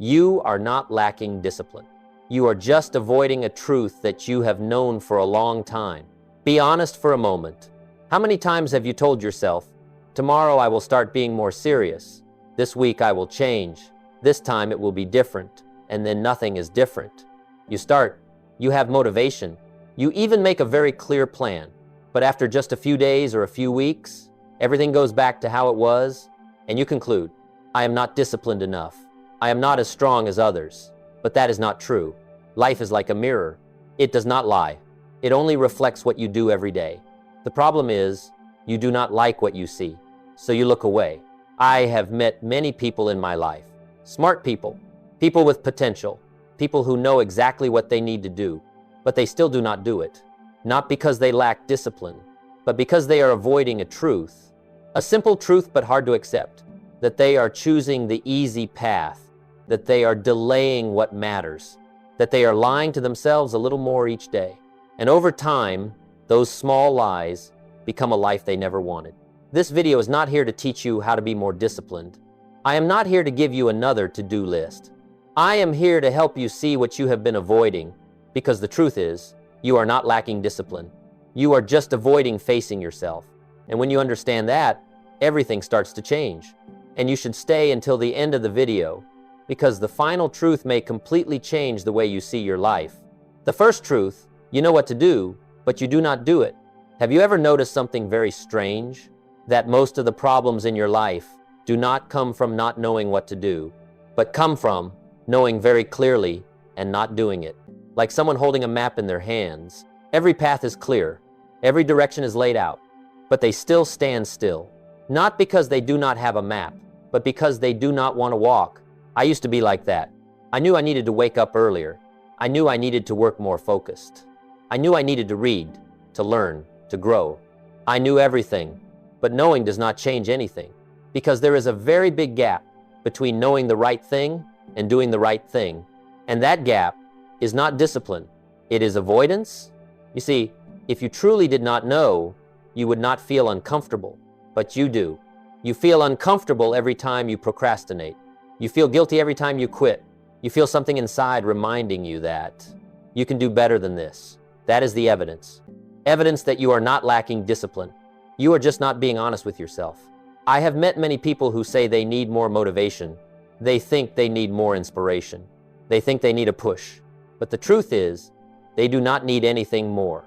You are not lacking discipline. You are just avoiding a truth that you have known for a long time. Be honest for a moment. How many times have you told yourself, tomorrow I will start being more serious. This week I will change. This time it will be different. And then nothing is different. You start, you have motivation. You even make a very clear plan. But after just a few days or a few weeks, everything goes back to how it was, and you conclude, I am not disciplined enough. I am not as strong as others. But that is not true. Life is like a mirror. It does not lie. It only reflects what you do every day. The problem is, you do not like what you see, so you look away. I have met many people in my life. Smart people, people with potential, people who know exactly what they need to do, but they still do not do it. Not because they lack discipline, but because they are avoiding a truth. A simple truth but hard to accept, that they are choosing the easy path, that they are delaying what matters, that they are lying to themselves a little more each day. And over time, those small lies become a life they never wanted. This video is not here to teach you how to be more disciplined. I am not here to give you another to-do list. I am here to help you see what you have been avoiding, because the truth is, you are not lacking discipline. You are just avoiding facing yourself. And when you understand that, everything starts to change. And you should stay until the end of the video, because the final truth may completely change the way you see your life. The first truth, you know what to do, but you do not do it. Have you ever noticed something very strange? That most of the problems in your life do not come from not knowing what to do, but come from knowing very clearly and not doing it. Like someone holding a map in their hands. Every path is clear. Every direction is laid out. But they still stand still. Not because they do not have a map, but because they do not want to walk. I used to be like that. I knew I needed to wake up earlier. I knew I needed to work more focused. I knew I needed to read, to learn, to grow. I knew everything, but knowing does not change anything, because there is a very big gap between knowing the right thing and doing the right thing. And that gap is not discipline. It is avoidance. You see, if you truly did not know, you would not feel uncomfortable, but you do. You feel uncomfortable every time you procrastinate. You feel guilty every time you quit. You feel something inside reminding you that you can do better than this. That is the evidence. Evidence that you are not lacking discipline. You are just not being honest with yourself. I have met many people who say they need more motivation. They think they need more inspiration. They think they need a push. But the truth is, they do not need anything more.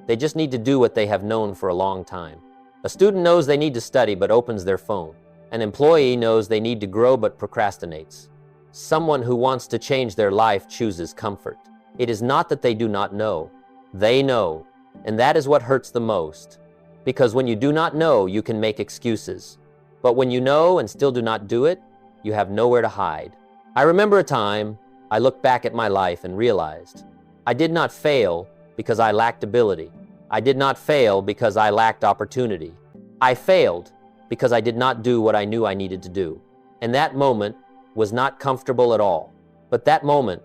They just need to do what they have known for a long time. A student knows they need to study but opens their phone. An employee knows they need to grow but procrastinates. Someone who wants to change their life chooses comfort. It is not that they do not know. They know, and that is what hurts the most. Because when you do not know, you can make excuses. But when you know and still do not do it, you have nowhere to hide. I remember a time I looked back at my life and realized I did not fail because I lacked ability. I did not fail because I lacked opportunity. I failed because I did not do what I knew I needed to do. And that moment was not comfortable at all. But that moment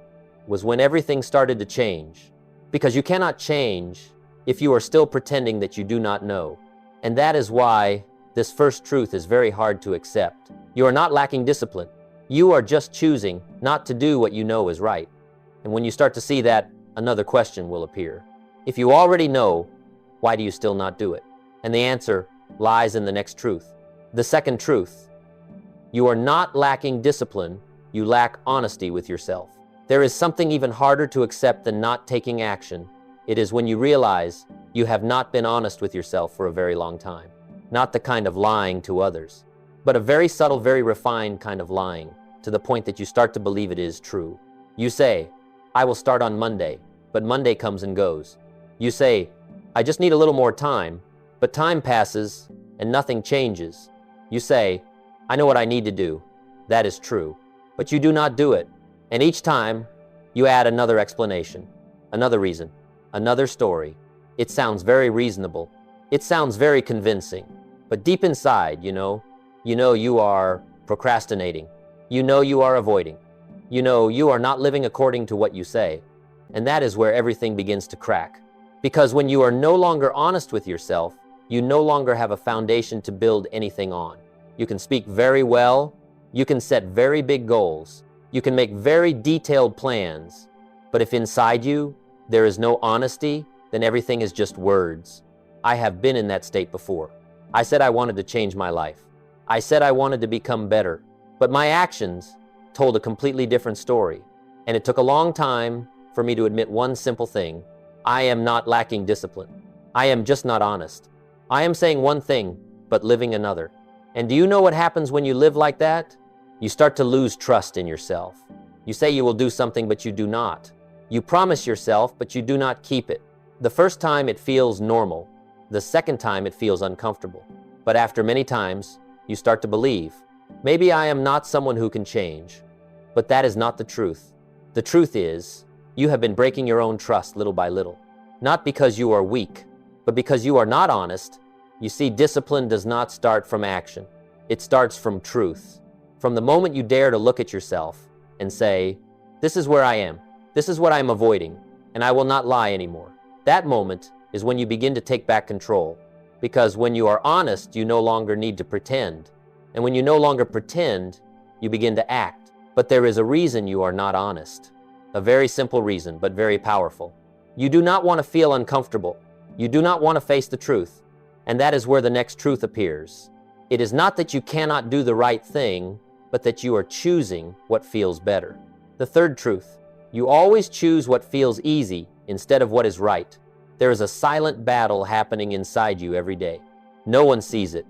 was when everything started to change. Because you cannot change if you are still pretending that you do not know. And that is why this first truth is very hard to accept. You are not lacking discipline. You are just choosing not to do what you know is right. And when you start to see that, another question will appear. If you already know, why do you still not do it? And the answer lies in the next truth. The second truth. You are not lacking discipline. You lack honesty with yourself. There is something even harder to accept than not taking action. It is when you realize you have not been honest with yourself for a very long time. Not the kind of lying to others, but a very subtle, very refined kind of lying, to the point that you start to believe it is true. You say, I will start on Monday, but Monday comes and goes. You say, I just need a little more time, but time passes and nothing changes. You say, I know what I need to do. That is true, but you do not do it. And each time, you add another explanation, another reason, another story. It sounds very reasonable. It sounds very convincing. But deep inside, you know you are procrastinating. You know you are avoiding. You know you are not living according to what you say. And that is where everything begins to crack. Because when you are no longer honest with yourself, you no longer have a foundation to build anything on. You can speak very well. You can set very big goals. You can make very detailed plans, but if inside you there is no honesty, then everything is just words. I have been in that state before. I said I wanted to change my life. I said I wanted to become better, but my actions told a completely different story. And it took a long time for me to admit one simple thing. I am not lacking discipline. I am just not honest. I am saying one thing, but living another. And do you know what happens when you live like that? You start to lose trust in yourself. You say you will do something, but you do not. You promise yourself, but you do not keep it. The first time it feels normal. The second time it feels uncomfortable. But after many times, you start to believe, maybe I am not someone who can change. But that is not the truth. The truth is, you have been breaking your own trust little by little. Not because you are weak, but because you are not honest. You see, discipline does not start from action. It starts from truth. From the moment you dare to look at yourself and say, this is where I am. This is what I am avoiding, and I will not lie anymore. That moment is when you begin to take back control. Because when you are honest, you no longer need to pretend. And when you no longer pretend, you begin to act. But there is a reason you are not honest. A very simple reason, but very powerful. You do not want to feel uncomfortable. You do not want to face the truth. And that is where the next truth appears. It is not that you cannot do the right thing, but that you are choosing what feels better. The third truth, you always choose what feels easy instead of what is right. There is a silent battle happening inside you every day. No one sees it.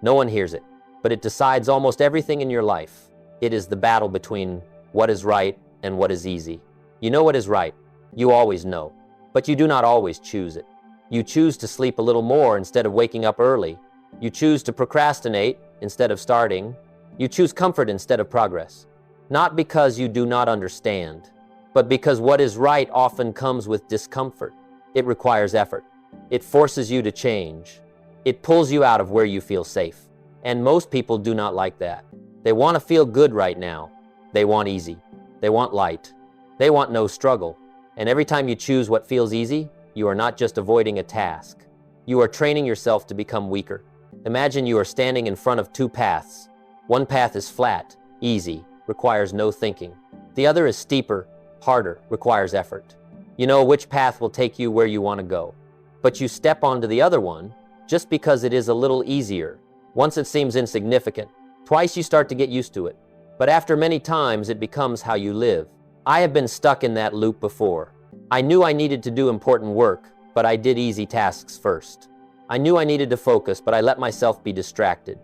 No one hears it. But it decides almost everything in your life. It is the battle between what is right and what is easy. You know what is right. You always know. But you do not always choose it. You choose to sleep a little more instead of waking up early. You choose to procrastinate instead of starting. You choose comfort instead of progress. Not because you do not understand, but because what is right often comes with discomfort. It requires effort. It forces you to change. It pulls you out of where you feel safe. And most people do not like that. They want to feel good right now. They want easy. They want light. They want no struggle. And every time you choose what feels easy, you are not just avoiding a task. You are training yourself to become weaker. Imagine you are standing in front of two paths. One path is flat, easy, requires no thinking. The other is steeper, harder, requires effort. You know which path will take you where you want to go. But you step onto the other one just because it is a little easier. Once it seems insignificant. Twice you start to get used to it. But after many times it becomes how you live. I have been stuck in that loop before. I knew I needed to do important work, but I did easy tasks first. I knew I needed to focus, but I let myself be distracted.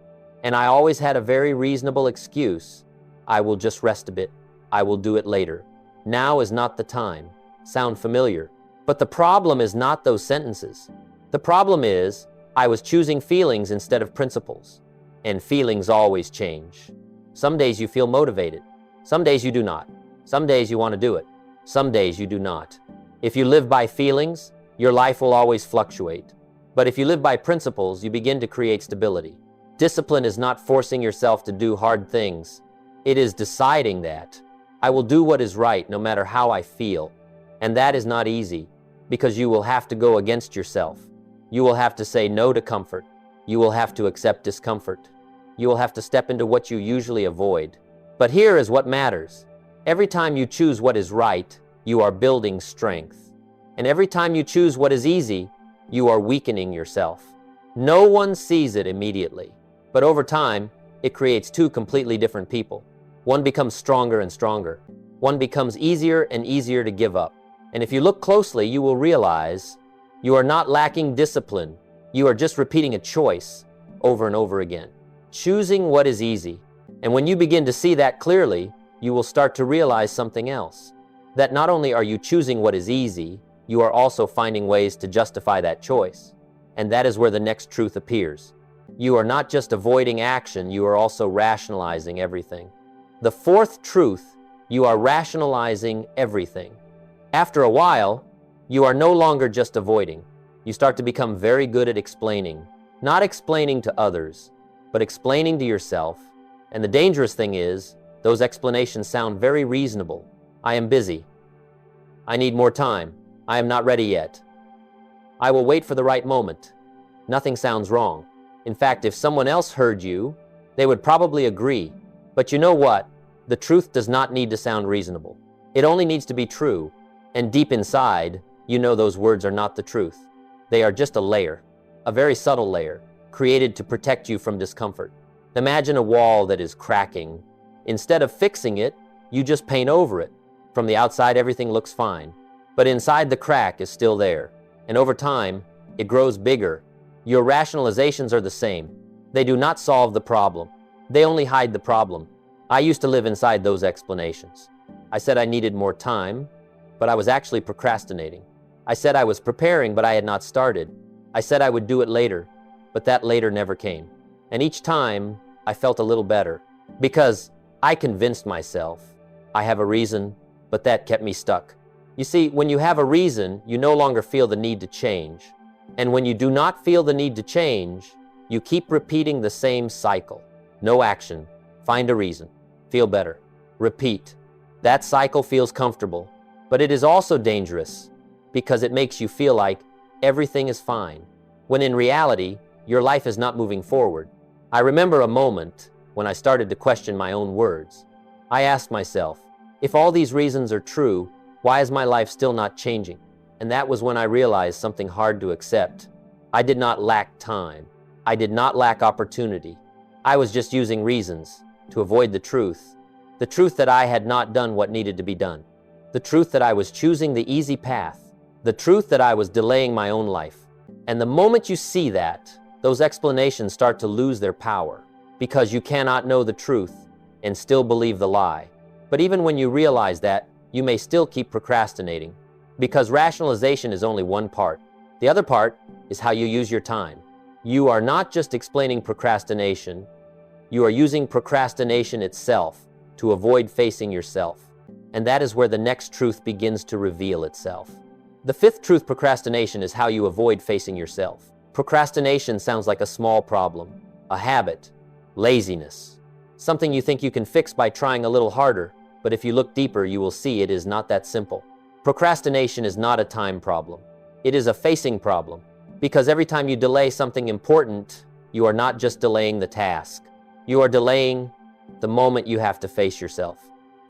And I always had a very reasonable excuse. I will just rest a bit. I will do it later. Now is not the time. Sound familiar? But the problem is not those sentences. The problem is, I was choosing feelings instead of principles. And feelings always change. Some days you feel motivated. Some days you do not. Some days you want to do it. Some days you do not. If you live by feelings, your life will always fluctuate. But if you live by principles, you begin to create stability. Discipline is not forcing yourself to do hard things. It is deciding that I will do what is right no matter how I feel. And that is not easy, because you will have to go against yourself. You will have to say no to comfort. You will have to accept discomfort. You will have to step into what you usually avoid. But here is what matters. Every time you choose what is right, you are building strength. And every time you choose what is easy, you are weakening yourself. No one sees it immediately, but over time, it creates two completely different people. One becomes stronger and stronger. One becomes easier and easier to give up. And if you look closely, you will realize you are not lacking discipline. You are just repeating a choice over and over again. Choosing what is easy. And when you begin to see that clearly, you will start to realize something else. That not only are you choosing what is easy, you are also finding ways to justify that choice. And that is where the next truth appears. You are not just avoiding action, you are also rationalizing everything. The fourth truth, you are rationalizing everything. After a while, you are no longer just avoiding. You start to become very good at explaining. Not explaining to others, but explaining to yourself. And the dangerous thing is, those explanations sound very reasonable. I am busy. I need more time. I am not ready yet. I will wait for the right moment. Nothing sounds wrong. In fact, if someone else heard you, they would probably agree. But you know what? The truth does not need to sound reasonable. It only needs to be true. And deep inside, you know those words are not the truth. They are just a layer, a very subtle layer, created to protect you from discomfort. Imagine a wall that is cracking. Instead of fixing it, you just paint over it. From the outside, everything looks fine. But inside, the crack is still there. And over time, it grows bigger. Your rationalizations are the same. They do not solve the problem. They only hide the problem. I used to live inside those explanations. I said I needed more time, but I was actually procrastinating. I said I was preparing, but I had not started. I said I would do it later, but that later never came. And each time, I felt a little better, because I convinced myself I have a reason, but that kept me stuck. You see, when you have a reason, you no longer feel the need to change. And when you do not feel the need to change, you keep repeating the same cycle. No action. Find a reason. Feel better. Repeat. That cycle feels comfortable, but it is also dangerous because it makes you feel like everything is fine, when in reality, your life is not moving forward. I remember a moment when I started to question my own words. I asked myself, if all these reasons are true, why is my life still not changing? And that was when I realized something hard to accept. I did not lack time. I did not lack opportunity. I was just using reasons to avoid the truth that I had not done what needed to be done, the truth that I was choosing the easy path, the truth that I was delaying my own life. And the moment you see that, those explanations start to lose their power, because you cannot know the truth and still believe the lie. But even when you realize that, you may still keep procrastinating, because rationalization is only one part. The other part is how you use your time. You are not just explaining procrastination, you are using procrastination itself to avoid facing yourself. And that is where the next truth begins to reveal itself. The fifth truth, procrastination, is how you avoid facing yourself. Procrastination sounds like a small problem, a habit, laziness, something you think you can fix by trying a little harder, but if you look deeper, you will see it is not that simple. Procrastination is not a time problem. It is a facing problem, because every time you delay something important, you are not just delaying the task. You are delaying the moment you have to face yourself.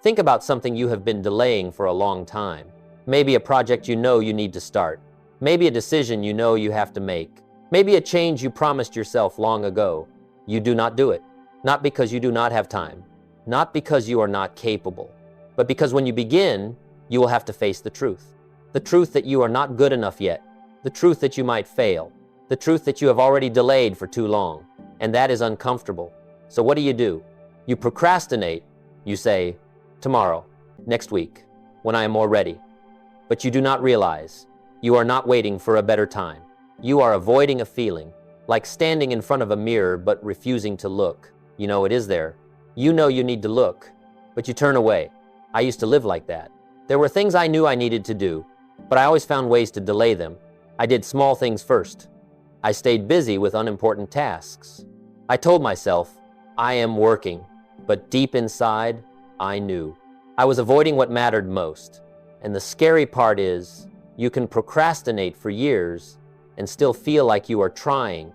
Think about something you have been delaying for a long time. Maybe a project you know you need to start. Maybe a decision you know you have to make. Maybe a change you promised yourself long ago. You do not do it. Not because you do not have time. Not because you are not capable. But because when you begin, you will have to face the truth. The truth that you are not good enough yet. The truth that you might fail. The truth that you have already delayed for too long. And that is uncomfortable. So what do? You procrastinate. You say, tomorrow, next week, when I am more ready. But you do not realize you are not waiting for a better time. You are avoiding a feeling, like standing in front of a mirror but refusing to look. You know it is there. You know you need to look, but you turn away. I used to live like that. There were things I knew I needed to do, but I always found ways to delay them. I did small things first. I stayed busy with unimportant tasks. I told myself, I am working, but deep inside, I knew. I was avoiding what mattered most. And the scary part is, you can procrastinate for years and still feel like you are trying.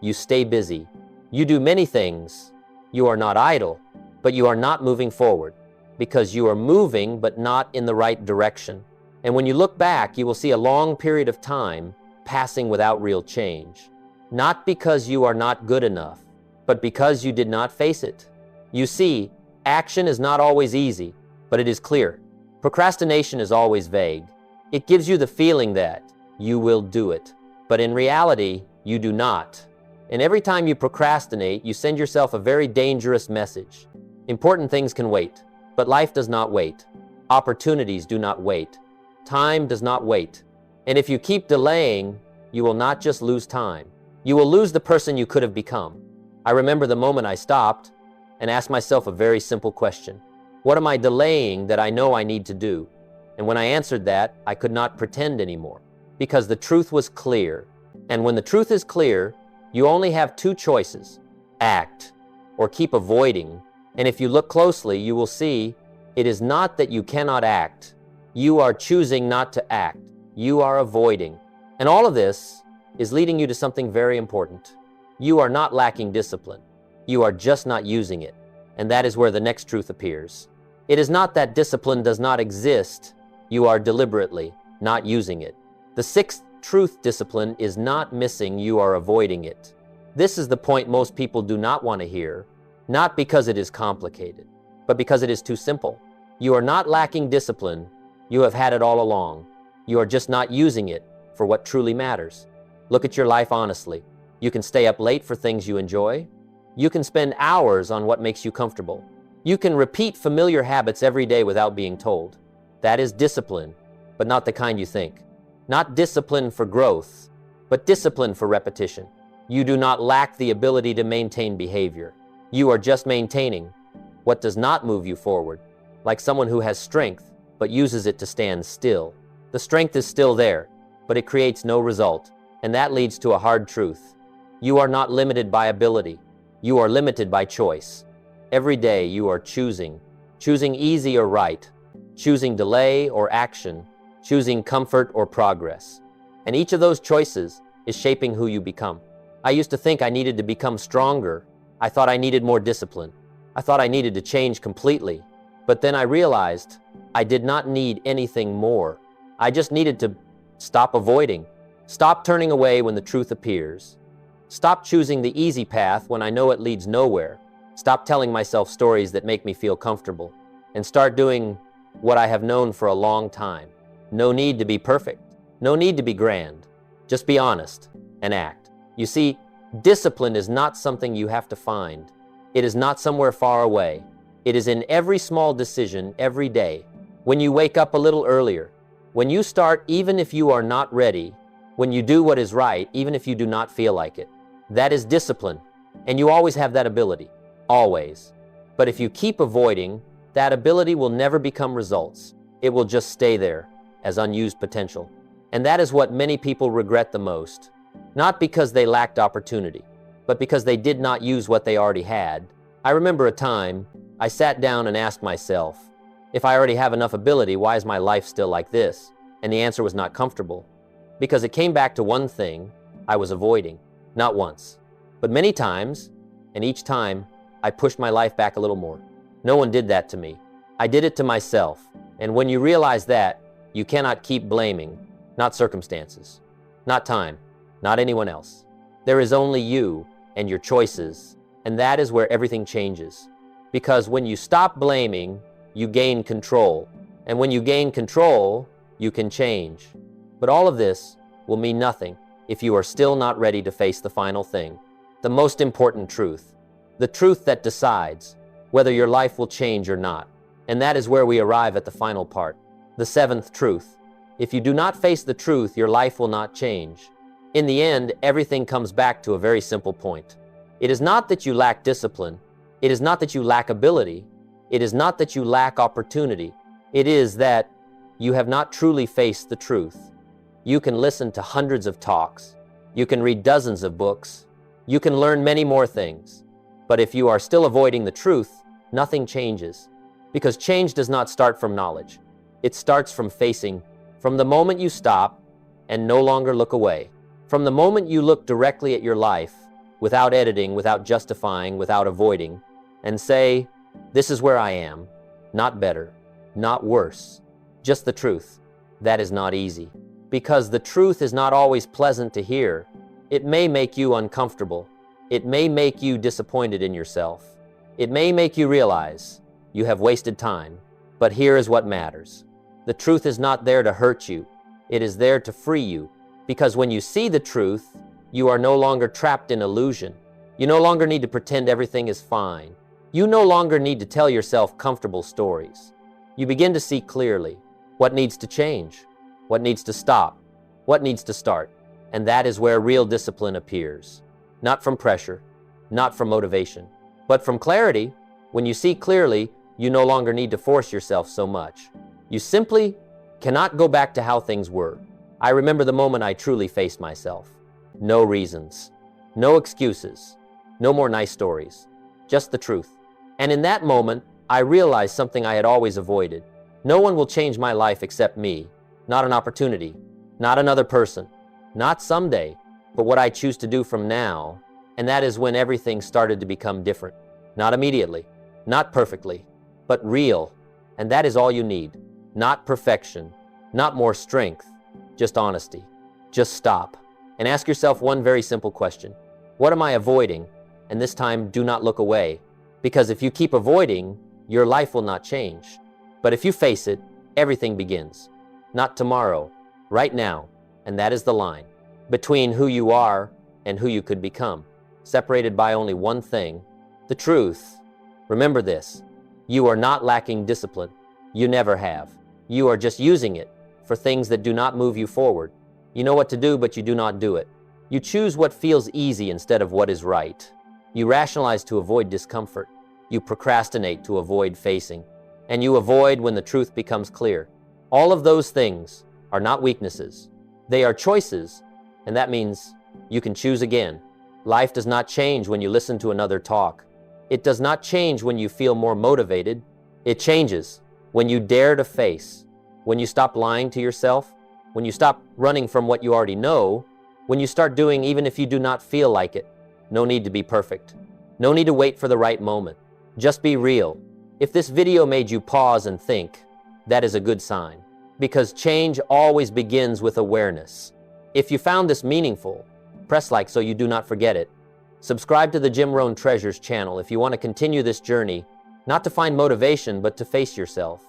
You stay busy. You do many things. You are not idle, but you are not moving forward, because you are moving but not in the right direction. And when you look back, you will see a long period of time passing without real change. Not because you are not good enough, but because you did not face it. You see, action is not always easy, but it is clear. Procrastination is always vague. It gives you the feeling that you will do it, but in reality, you do not. And every time you procrastinate, you send yourself a very dangerous message. Important things can wait, but life does not wait. Opportunities do not wait. Time does not wait. And if you keep delaying, you will not just lose time. You will lose the person you could have become. I remember the moment I stopped and asked myself a very simple question. What am I delaying that I know I need to do? And when I answered that, I could not pretend anymore, because the truth was clear. And when the truth is clear, you only have two choices: act or keep avoiding. And if you look closely, you will see it is not that you cannot act. You are choosing not to act. You are avoiding. And all of this is leading you to something very important. You are not lacking discipline. You are just not using it. And that is where the next truth appears. It is not that discipline does not exist, you are deliberately not using it. The sixth truth: discipline is not missing, you are avoiding it. This is the point most people do not want to hear, not because it is complicated, but because it is too simple. You are not lacking discipline, you have had it all along. You are just not using it for what truly matters. Look at your life honestly. You can stay up late for things you enjoy. You can spend hours on what makes you comfortable. You can repeat familiar habits every day without being told. That is discipline, but not the kind you think. Not discipline for growth, but discipline for repetition. You do not lack the ability to maintain behavior. You are just maintaining what does not move you forward, like someone who has strength but uses it to stand still. The strength is still there, but it creates no result, and that leads to a hard truth. You are not limited by ability. You are limited by choice. Every day you are choosing easy or right, choosing delay or action, choosing comfort or progress. And each of those choices is shaping who you become. I used to think I needed to become stronger. I thought I needed more discipline. I thought I needed to change completely. But then I realized I did not need anything more. I just needed to stop avoiding, stop turning away when the truth appears, stop choosing the easy path when I know it leads nowhere, stop telling myself stories that make me feel comfortable, and start doing what I have known for a long time. No need to be perfect. No need to be grand. Just be honest and act. You see, discipline is not something you have to find. It is not somewhere far away. It is in every small decision every day. When you wake up a little earlier, when you start even if you are not ready, when you do what is right even if you do not feel like it. That is discipline, and you always have that ability, always. But if you keep avoiding, that ability will never become results. It will just stay there as unused potential. And that is what many people regret the most. Not because they lacked opportunity, but because they did not use what they already had. I remember a time I sat down and asked myself, if I already have enough ability, why is my life still like this? And the answer was not comfortable. Because it came back to one thing I was avoiding. Not once, but many times, and each time I pushed my life back a little more. No one did that to me. I did it to myself. And when you realize that, you cannot keep blaming, not circumstances, not time, not anyone else. There is only you and your choices, and that is where everything changes. Because when you stop blaming, you gain control. And when you gain control, you can change. But all of this will mean nothing if you are still not ready to face the final thing, the most important truth, the truth that decides whether your life will change or not. And that is where we arrive at the final part, the seventh truth. If you do not face the truth, your life will not change. In the end, everything comes back to a very simple point. It is not that you lack discipline. It is not that you lack ability. It is not that you lack opportunity. It is that you have not truly faced the truth. You can listen to hundreds of talks. You can read dozens of books. You can learn many more things. But if you are still avoiding the truth, nothing changes. Because change does not start from knowledge. It starts from facing, from the moment you stop and no longer look away. From the moment you look directly at your life, without editing, without justifying, without avoiding, and say, this is where I am, not better, not worse, just the truth. That is not easy. Because the truth is not always pleasant to hear. It may make you uncomfortable. It may make you disappointed in yourself. It may make you realize you have wasted time. But here is what matters. The truth is not there to hurt you. It is there to free you. Because when you see the truth, you are no longer trapped in illusion. You no longer need to pretend everything is fine. You no longer need to tell yourself comfortable stories. You begin to see clearly what needs to change, what needs to stop, what needs to start. And that is where real discipline appears. Not from pressure, not from motivation, but from clarity. When you see clearly, you no longer need to force yourself so much. You simply cannot go back to how things were. I remember the moment I truly faced myself. No reasons, no excuses, no more nice stories, just the truth. And in that moment, I realized something I had always avoided. No one will change my life except me. Not an opportunity, not another person, not someday, but what I choose to do from now. And that is when everything started to become different. Not immediately, Not perfectly, but real. And that is all you need. Not perfection, not more strength, just honesty. Just stop and ask yourself one very simple question. What am I avoiding? And this time, do not look away. Because if you keep avoiding, your life will not change. But if you face it, everything begins. Not tomorrow, right now. And that is the line between who you are and who you could become, separated by only one thing, the truth. Remember this, you are not lacking discipline. You never have. You are just using it for things that do not move you forward. You know what to do, but you do not do it. You choose what feels easy instead of what is right. You rationalize to avoid discomfort. You procrastinate to avoid facing. And you avoid when the truth becomes clear. All of those things are not weaknesses. They are choices, and that means you can choose again. Life does not change when you listen to another talk. It does not change when you feel more motivated. It changes when you dare to face, when you stop lying to yourself, when you stop running from what you already know, when you start doing even if you do not feel like it. No need to be perfect. No need to wait for the right moment. Just be real. If this video made you pause and think, that is a good sign, because change always begins with awareness. If you found this meaningful, press like so you do not forget it. Subscribe to the Jim Rohn Treasures channel if you want to continue this journey, not to find motivation, but to face yourself.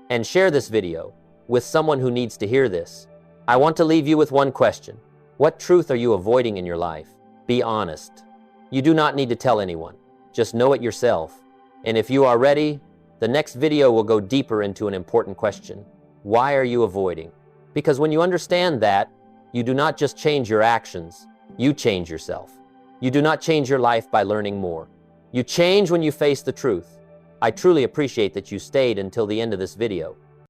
And share this video with someone who needs to hear this. I want to leave you with one question. What truth are you avoiding in your life? Be honest. You do not need to tell anyone. Just know it yourself. And if you are ready, the next video will go deeper into an important question. Why are you avoiding? Because when you understand that, you do not just change your actions, you change yourself. You do not change your life by learning more. You change when you face the truth. I truly appreciate that you stayed until the end of this video.